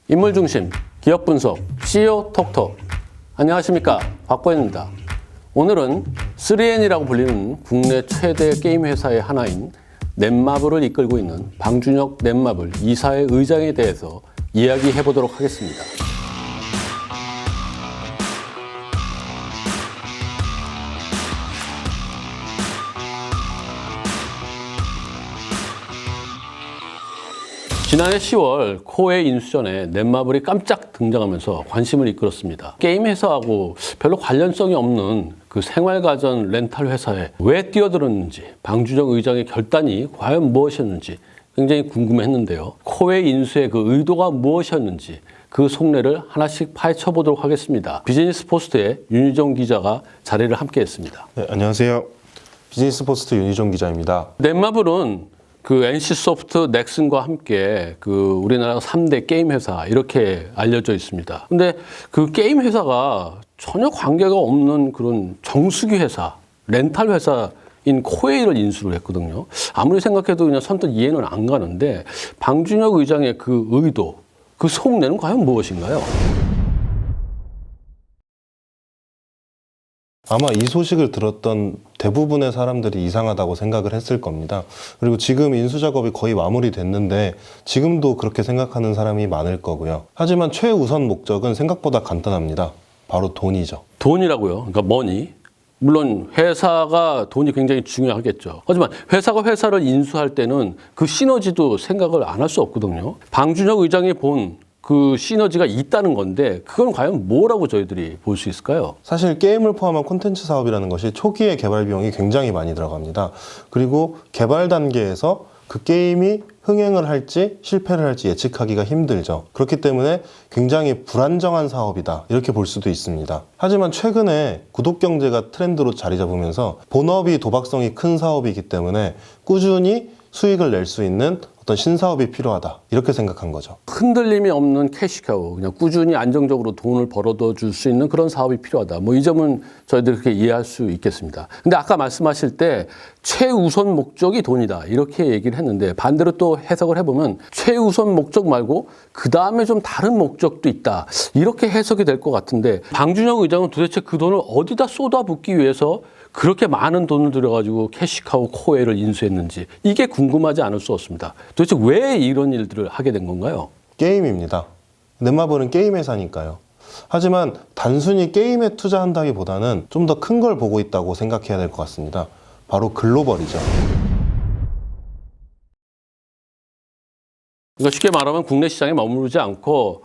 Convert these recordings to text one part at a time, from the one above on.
인물 중심, 기업 분석, CEO 톡톡. 안녕하십니까, 박보현입니다. 오늘은 3N이라고 불리는 국내 최대 게임 회사의 하나인 넷마블을 이끌고 있는 방준혁 넷마블 이사의 의장에 대해서 이야기해 보도록 하겠습니다. 지난해 10월 코웨이 인수전에 넷마블이 깜짝 등장하면서 관심을 이끌었습니다. 게임 회사하고 별로 관련성이 없는 그 생활가전 렌탈 회사에 왜 뛰어들었는지, 방준혁 의장의 결단이 과연 무엇이었는지 굉장히 궁금했는데요. 코웨이 인수의 그 의도가 무엇이었는지 그 속내를 하나씩 파헤쳐 보도록 하겠습니다. 비즈니스 포스트의 윤희종 기자가 자리를 함께 했습니다. 네, 안녕하세요. 비즈니스 포스트 윤희종 기자입니다. 넷마블은 그 NC소프트, 넥슨과 함께 그 우리나라 3대 게임 회사 이렇게 알려져 있습니다. 근데 그 게임 회사가 전혀 관계가 없는 그런 정수기 회사, 렌탈 회사인 코웨이를 인수를 했거든요. 아무리 생각해도 그냥 선뜻 이해는 안 가는데 방준혁 의장의 그 의도, 그 속내는 과연 무엇인가요? 아마 이 소식을 들었던 대부분의 사람들이 이상하다고 생각을 했을 겁니다. 그리고 지금 인수 작업이 거의 마무리됐는데 지금도 그렇게 생각하는 사람이 많을 거고요. 하지만 최우선 목적은 생각보다 간단합니다. 바로 돈이죠. 돈이라고요. 그러니까 머니. 물론 회사가 돈이 굉장히 중요하겠죠. 하지만 회사가 회사를 인수할 때는 그 시너지도 생각을 안 할 수 없거든요. 방준혁 의장이 본 그 시너지가 있다는 건데 그건 과연 뭐라고 저희들이 볼 수 있을까요? 사실 게임을 포함한 콘텐츠 사업이라는 것이 초기에 개발 비용이 굉장히 많이 들어갑니다. 그리고 개발 단계에서 그 게임이 흥행을 할지 실패를 할지 예측하기가 힘들죠. 그렇기 때문에 굉장히 불안정한 사업이다 이렇게 볼 수도 있습니다. 하지만 최근에 구독 경제가 트렌드로 자리 잡으면서 본업이 도박성이 큰 사업이기 때문에 꾸준히 수익을 낼 수 있는 어떤 신사업이 필요하다 이렇게 생각한 거죠. 흔들림이 없는 캐시카우, 그냥 꾸준히 안정적으로 돈을 벌어다 줄 수 있는 그런 사업이 필요하다. 뭐 이 점은 저희들 그렇게 이해할 수 있겠습니다. 근데 아까 말씀하실 때 최우선 목적이 돈이다 이렇게 얘기를 했는데 반대로 또 해석을 해보면 최우선 목적 말고 그 다음에 좀 다른 목적도 있다 이렇게 해석이 될 것 같은데 방준혁 의장은 도대체 그 돈을 어디다 쏟아붓기 위해서 그렇게 많은 돈을 들여가지고 캐시카우 코웨이를 인수했는지 이게 궁금하지 않을 수 없습니다. 도대체 왜 이런 일들을 하게 된 건가요? 게임입니다. 넷마블은 게임 회사니까요. 하지만 단순히 게임에 투자한다기보다는 좀 더 큰 걸 보고 있다고 생각해야 될 것 같습니다. 바로 글로벌이죠. 그러니까 쉽게 말하면 국내 시장에 머무르지 않고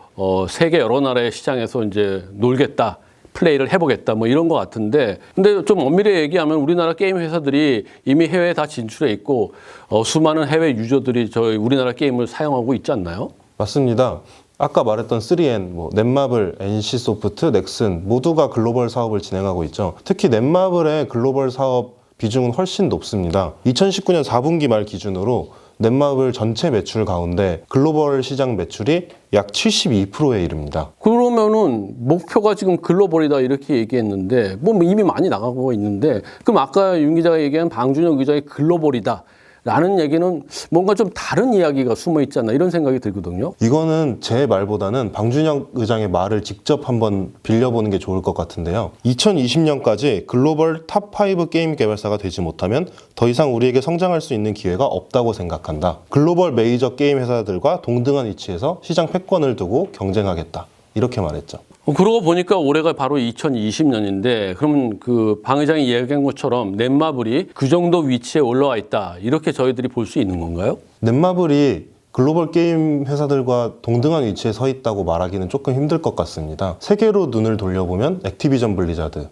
세계 여러 나라의 시장에서 이제 놀겠다. 플레이를 해보겠다 뭐 이런 것 같은데 근데 좀 엄밀히 얘기하면 우리나라 게임 회사들이 이미 해외에 다 진출해 있고 수많은 해외 유저들이 저희 우리나라 게임을 사용하고 있지 않나요? 맞습니다. 아까 말했던 3N, 넷마블, NC소프트, 넥슨 모두가 글로벌 사업을 진행하고 있죠. 특히 넷마블의 글로벌 사업 비중은 훨씬 높습니다. 2019년 4분기 말 기준으로 넷마블 전체 매출 가운데 글로벌 시장 매출이 약 72%에 이릅니다. 그러면은 목표가 지금 글로벌이다 이렇게 얘기했는데 뭐 이미 많이 나가고 있는데 그럼 아까 윤 기자가 얘기한 방준혁 의장의 글로벌이다 라는 얘기는 뭔가 좀 다른 이야기가 숨어 있지 않나 이런 생각이 들거든요. 이거는 제 말보다는 방준혁 의장의 말을 직접 한번 빌려보는 게 좋을 것 같은데요. 2020년까지 글로벌 탑5 게임 개발사가 되지 못하면 더 이상 우리에게 성장할 수 있는 기회가 없다고 생각한다. 글로벌 메이저 게임 회사들과 동등한 위치에서 시장 패권을 두고 경쟁하겠다. 이렇게 말했죠. 그러고 보니까 올해가 바로 2020년인데 그러면 그 방 의장이 이야기한 것처럼 넷마블이 그 정도 위치에 올라와 있다 이렇게 저희들이 볼 수 있는 건가요? 넷마블이 글로벌 게임 회사들과 동등한 위치에 서 있다고 말하기는 조금 힘들 것 같습니다. 세계로 눈을 돌려보면 액티비전 블리자드,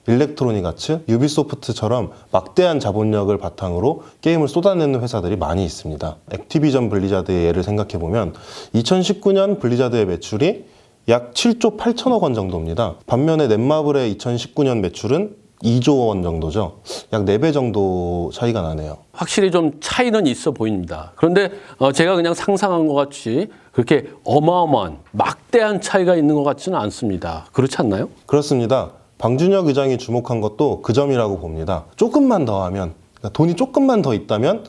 일렉트로닉 아츠, 유비소프트처럼 막대한 자본력을 바탕으로 게임을 쏟아내는 회사들이 많이 있습니다. 액티비전 블리자드의 예를 생각해보면 2019년 블리자드의 매출이 약 7조 8천억 원 정도입니다. 반면에 넷마블의 2019년 매출은 2조 원 정도죠. 약 4배 정도 차이가 나네요. 확실히 좀 차이는 있어 보입니다. 그런데 제가 그냥 상상한 것 같이 그렇게 어마어마한 막대한 차이가 있는 것 같지는 않습니다. 그렇지 않나요? 그렇습니다. 방준혁 의장이 주목한 것도 그 점이라고 봅니다. 조금만 더 하면, 그러니까 돈이 조금만 더 있다면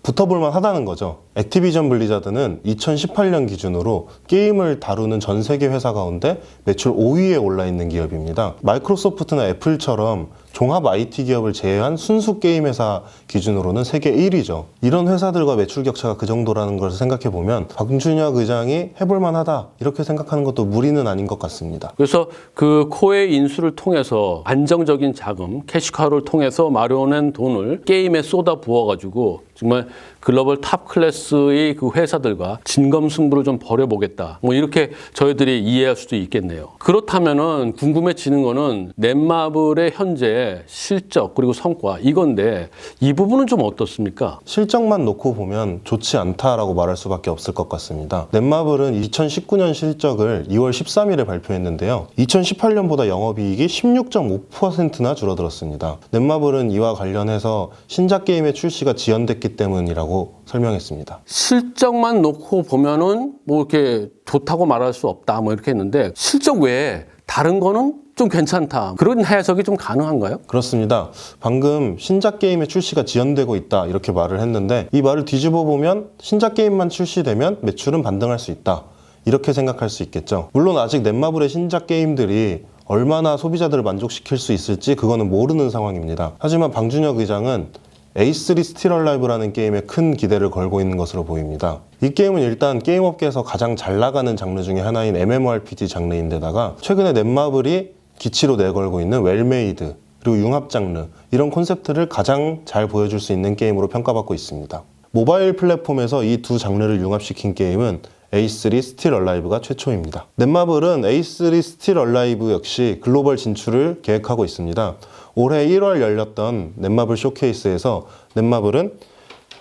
붙어볼 만 하다는 거죠. 액티비전 블리자드는 2018년 기준으로 게임을 다루는 전 세계 회사 가운데 매출 5위에 올라 있는 기업입니다. 마이크로소프트나 애플처럼 종합 IT 기업을 제외한 순수 게임 회사 기준으로는 세계 1위죠. 이런 회사들과 매출 격차가 그 정도라는 것을 생각해보면 박준혁 의장이 해볼만 하다 이렇게 생각하는 것도 무리는 아닌 것 같습니다. 그래서 그 코웨이 인수를 통해서 안정적인 자금, 캐시카우를 통해서 마련한 돈을 게임에 쏟아 부어가지고 정말 글로벌 탑 클래스의 그 회사들과 진검승부를 좀 벌여보겠다. 뭐 이렇게 저희들이 이해할 수도 있겠네요. 그렇다면은 궁금해지는 거는 넷마블의 현재 실적 그리고 성과 이건데 이 부분은 좀 어떻습니까? 실적만 놓고 보면 좋지 않다라고 말할 수밖에 없을 것 같습니다. 넷마블은 2019년 실적을 2월 13일에 발표했는데요. 2018년보다 영업이익이 16.5%나 줄어들었습니다. 넷마블은 이와 관련해서 신작 게임의 출시가 지연됐기 때문이라고 설명했습니다. 실적만 놓고 보면은 뭐 이렇게 좋다고 말할 수 없다 뭐 이렇게 했는데 실적 외에 다른 거는 좀 괜찮다. 그런 해석이 좀 가능한가요? 그렇습니다. 방금 신작 게임의 출시가 지연되고 있다 이렇게 말을 했는데 이 말을 뒤집어 보면 신작 게임만 출시되면 매출은 반등할 수 있다. 이렇게 생각할 수 있겠죠. 물론 아직 넷마블의 신작 게임들이 얼마나 소비자들을 만족시킬 수 있을지 그거는 모르는 상황입니다. 하지만 방준혁 의장은 A3 스틸 얼라이브라는 게임에 큰 기대를 걸고 있는 것으로 보입니다. 이 게임은 일단 게임업계에서 가장 잘 나가는 장르 중에 하나인 MMORPG 장르인데다가 최근에 넷마블이 기치로 내걸고 있는 웰메이드 그리고 융합 장르 이런 콘셉트를 가장 잘 보여줄 수 있는 게임으로 평가받고 있습니다. 모바일 플랫폼에서 이 두 장르를 융합시킨 게임은 A3 스틸 얼라이브가 최초입니다. 넷마블은 A3 스틸 얼라이브 역시 글로벌 진출을 계획하고 있습니다. 올해 1월 열렸던 넷마블 쇼케이스에서 넷마블은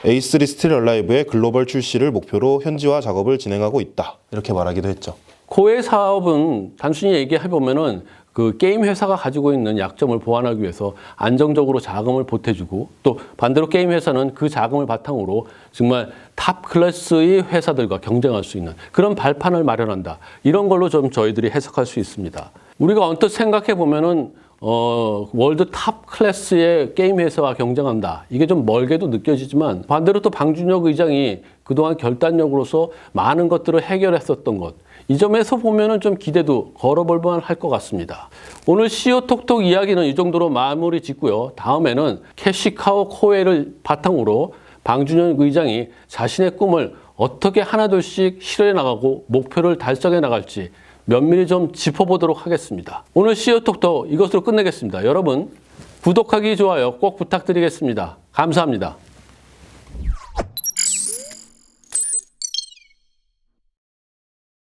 A3 스틸 얼라이브의 글로벌 출시를 목표로 현지화 작업을 진행하고 있다. 이렇게 말하기도 했죠. 코웨이 사업은 단순히 얘기해보면은 그 게임 회사가 가지고 있는 약점을 보완하기 위해서 안정적으로 자금을 보태주고 또 반대로 게임 회사는 그 자금을 바탕으로 정말 탑 클래스의 회사들과 경쟁할 수 있는 그런 발판을 마련한다. 이런 걸로 좀 저희들이 해석할 수 있습니다. 우리가 언뜻 생각해 보면은 월드 탑 클래스의 게임 회사와 경쟁한다. 이게 좀 멀게도 느껴지지만 반대로 또 방준혁 의장이 그동안 결단력으로서 많은 것들을 해결했었던 것. 이 점에서 보면은 좀 기대도 걸어볼 만할 것 같습니다. 오늘 CEO 톡톡 이야기는 이 정도로 마무리 짓고요. 다음에는 캐시카우 코웨이를 바탕으로 방준혁 의장이 자신의 꿈을 어떻게 하나둘씩 실현해 나가고 목표를 달성해 나갈지 면밀히 좀 짚어보도록 하겠습니다. 오늘 CEO 톡톡 이것으로 끝내겠습니다. 여러분 구독하기, 좋아요 꼭 부탁드리겠습니다. 감사합니다.